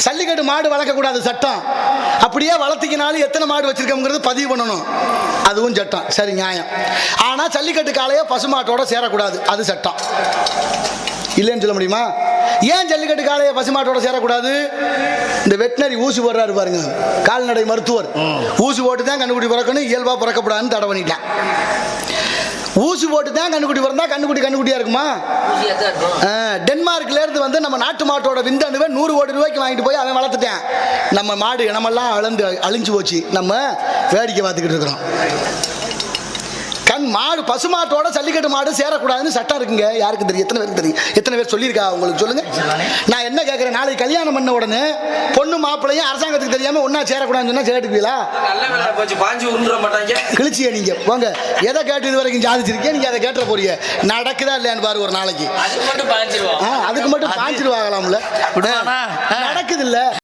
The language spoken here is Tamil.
ஜல்லிக்கட்டு மாடு வளர்க்கக்கூடாது சட்டம். அப்படியே வளர்த்திக்கினாலும் எத்தனை மாடு வச்சிருக்கோங்கிறது பதிவு பண்ணணும், அதுவும் சட்டம். சரி, நியாயம். ஆனால் ஜல்லிக்கட்டு காளையை பசுமாட்டோட சேரக்கூடாது, அது சட்டம். இல்லைன்னு சொல்ல முடியுமா? ஏன் ஜல்லிக்கட்டு காளையை பசுமாட்டோட சேரக்கூடாது? இந்த வெட்டினரி ஊசி போடுறாரு பாருங்க, கால்நடை மருத்துவர், ஊசி போட்டு தான் கண்ணுக்குட்டி பிறக்கணும், இயல்பாக பிறக்கக்கூடாதுன்னு தடை பண்ணிட்டான். ஊசி போட்டு தான் கண்ணுக்குட்டி பிறந்தா கண்ணுக்குட்டியா இருக்குமா? டென்மார்க்ல இருந்து நம்ம நாட்டு மாட்டோட விந்தணுவை 100 கோடி ரூபாய்க்கு வாங்கிட்டு போய் அவன் வளர்த்துட்டேன். நம்ம மாடு இனமெல்லாம் அழிஞ்சு போச்சு, நம்ம வேடிக்கை பார்த்துக்கிட்டு இருக்கிறோம். மாடு பசுமாட்டோட ஜல்லிக்கட்டு மாடு சேரக்கூடாதுன்னு சட்டம் இருக்குங்க. யாருக்கு தெரியும்? எத்தனை பேருக்கு தெரியும்? எத்தனை பேர் சொல்லியிருக்கா உங்களுக்கு? சொல்லுங்க. நான் என்ன கேட்கிறேன், நாளைக்கு கல்யாணம் பண்ண உடனே பொண்ணு மாப்பிள்ளையும் அரசாங்கத்துக்கு தெரியாம ஒன்னா சேரக்கூடாதுன்னு சொன்னா சேட்டுக்குவீங்களா? கிழிச்சிய நீங்க போங்க. எதை கேட்டு இது வரைக்கும் சாதிச்சிருக்கீங்க, நீங்க அதை கேட்ட போறீங்க. நடக்குதா இல்லையான்னு பாரு ஒரு நாளைக்கு. அதுக்கு மட்டும் பாஞ்சிருவாங்களாம்ல, நடக்குது இல்ல.